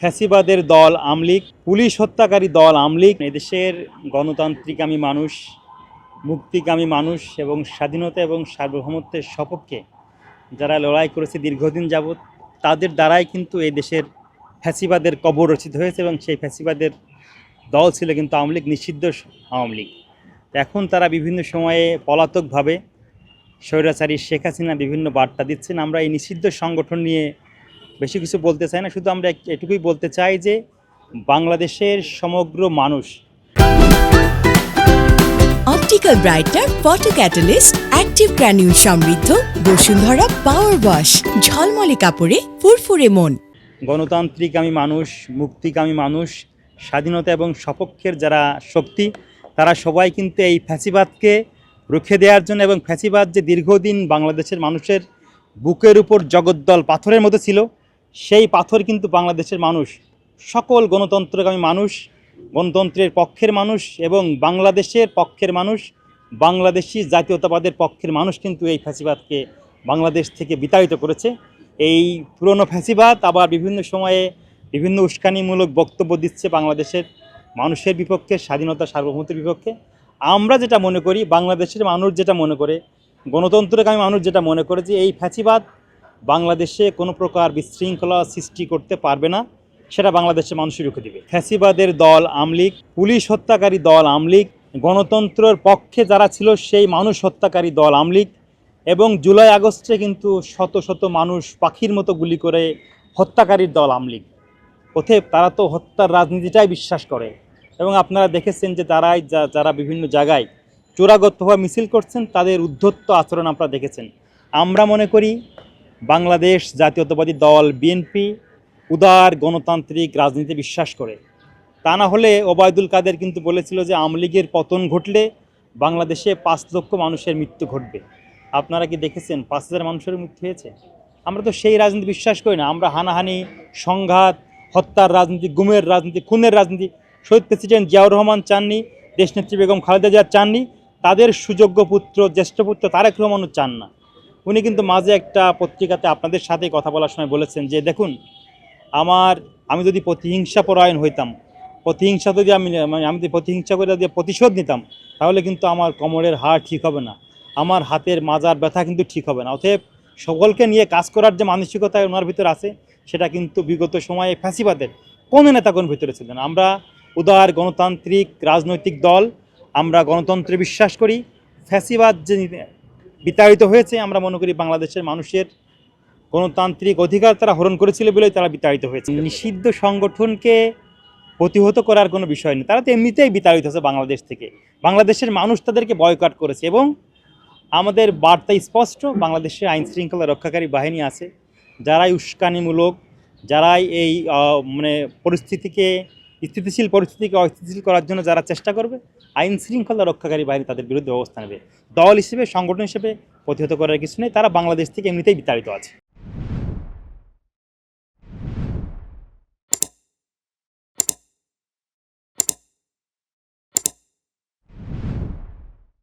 ফ্যাসিবাদের দল আওয়ামী লীগ, পুলিশ হত্যাকারী দল আওয়ামী লীগ এদেশের গণতান্ত্রিকামী মানুষ, মুক্তিকামী মানুষ এবং স্বাধীনতা এবং সার্বভৌমত্বের সপক্ষে যারা লড়াই করেছে দীর্ঘদিন যাবৎ, তাদের দ্বারাই কিন্তু এই দেশের ফ্যাসিবাদের কবর রচিত হয়েছে এবং সেই ফ্যাসিবাদের দল ছিল কিন্তু আওয়ামী লীগ, নিষিদ্ধ আওয়ামী লীগ। এখন তারা বিভিন্ন সময়ে পলাতকভাবে স্বৈরাচারী শেখ হাসিনা বিভিন্ন বার্তা দিচ্ছেন। আমরা এই নিষিদ্ধ সংগঠন নিয়ে বেশি কিছু বলতে চাই না, শুধু আমরা এটুকুই বলতে চাই যে বাংলাদেশের সমগ্র মানুষ optical brightener photo catalyst active granule সমৃদ্ধ বসুন্ধরা পাওয়ার ওয়াশ, ঝলমলে কাপড়ে ফুরফুরে মন। গণতান্ত্রিকামী মানুষ, মুক্তিকামী মানুষ, স্বাধীনতা এবং সপক্ষের যারা শক্তি, তারা সবাই কিন্তু এই ফ্যাসিবাদকে রুখে দেওয়ার জন্য এবং ফ্যাসিবাদ যে দীর্ঘদিন বাংলাদেশের মানুষের বুকের উপর জগদ্দল পাথরের মতো ছিল, সেই পাথর কিন্তু বাংলাদেশের মানুষ, সকল গণতন্ত্রকামী মানুষ, গণতন্ত্রের পক্ষের মানুষ এবং বাংলাদেশের পক্ষের মানুষ, বাংলাদেশি জাতীয়তাবাদের পক্ষের মানুষ কিন্তু এই ফ্যাসিবাদকে বাংলাদেশ থেকে বিতাড়িত করেছে। এই পুরনো ফ্যাসিবাদ আবার বিভিন্ন সময়ে বিভিন্ন উস্কানিমূলক বক্তব্য দিচ্ছে বাংলাদেশের মানুষের বিপক্ষে, স্বাধীনতা সার্বভৌমত্বের বিপক্ষে। আমরা যেটা মনে করি, বাংলাদেশের মানুষ যেটা মনে করে, গণতন্ত্রকামী মানুষ যেটা মনে করে যে এই ফ্যাসিবাদ বাংলাদেশে কোনো প্রকার বিশৃঙ্খলা সৃষ্টি করতে পারবে না, সেটা বাংলাদেশের মানুষই রুখে দেবে। ফ্যাসিবাদের দল আওয়ামী লীগ, পুলিশ হত্যাকারী দল আওয়ামী লীগ, গণতন্ত্রের পক্ষে যারা ছিল সেই মানুষ হত্যাকারী দল আওয়ামী লীগ এবং জুলাই আগস্টে কিন্তু শত শত মানুষ পাখির মতো গুলি করে হত্যাকারীর দল আওয়ামী লীগ। অতএব তারা তো হত্যার রাজনীতিটাই বিশ্বাস করে এবং আপনারা দেখেছেন যে তারাই যারা বিভিন্ন জায়গায় চোরাগতভাবে মিছিল করছেন, তাদের উদ্ধত্ত আচরণ আপনারা দেখেছেন। আমরা মনে করি বাংলাদেশ জাতীয়তাবাদী দল বিএনপি উদার গণতান্ত্রিক রাজনীতি বিশ্বাস করে। তা না হলে ওবায়দুল কাদের কিন্তু বলেছিল যে আওয়ামী লীগের পতন ঘটলে বাংলাদেশে 5 লক্ষ মানুষের মৃত্যু ঘটবে। আপনারা কি দেখেছেন 5,000 মানুষের মৃত্যু হয়েছে? আমরা তো সেই রাজনীতি বিশ্বাস করি না। আমরা হানাহানি, সংঘাত, হত্যার রাজনীতি, গুমের রাজনীতি, খুনের রাজনীতি শহীদ প্রেসিডেন্ট জিয়াউর রহমান চাননি, দেশনেত্রী বেগম খালেদা জিয়া চাননি, তাদের সুযোগ্য পুত্র, জ্যেষ্ঠ পুত্র তারেক রহমানও চান না। উনি কিন্তু মাঝে একটা পত্রিকাতে আপনাদের সাথে কথা বলার সময় বলেছেন যে দেখুন, আমি যদি প্রতিহিংসা পরায়ণ হইতাম, প্রতিহিংসা যদি আমি যদি প্রতিহিংসা করে যদি প্রতিশোধ নিতাম, তাহলে কিন্তু আমার কোমরের হাড় ঠিক হবে না, আমার হাতের মাজার ব্যথা কিন্তু ঠিক হবে না। অতএব সকলকে নিয়ে কাজ করার যে মানসিকতা ওনার ভিতরে আছে, সেটা কিন্তু বিগত সময়ে ফ্যাসিবাদের কোনো নেতাগণ ভিতরে ছিল না। আমরা উদার গণতান্ত্রিক রাজনৈতিক দল, আমরা গণতন্ত্রে বিশ্বাস করি। ফ্যাসিবাদ যে বিতাড়িত হয়েছে, আমরা মনে করি বাংলাদেশের মানুষের গণতান্ত্রিক অধিকার তারা হরণ করেছিল বলেই তারা বিতাড়িত হয়েছে। নিষিদ্ধ সংগঠনকে প্রতিহত করার কোনো বিষয় নেই, তারা তো এমনিতেই বিতাড়িত হয়েছে বাংলাদেশ থেকে। বাংলাদেশের মানুষ তাদেরকে বয়কট করেছে এবং আমাদের বার্তা স্পষ্ট, বাংলাদেশের আইন শৃঙ্খলা রক্ষাকারী বাহিনী আছে, যারাই উস্কানিমূলক, যারাই এই পরিস্থিতিকে স্থিতিশীল পরিস্থিতিকে অস্থিতিশীল করার জন্য যারা চেষ্টা করবে, আইন শৃঙ্খলা রক্ষাকারী বাহিনী তাদের বিরুদ্ধে ব্যবস্থা নেবে। দল হিসেবে, সংগঠন হিসেবে প্রতিহত করার কিছু নেই, তারা বাংলাদেশ থেকে এমনিতেই বিতাড়িত আছে।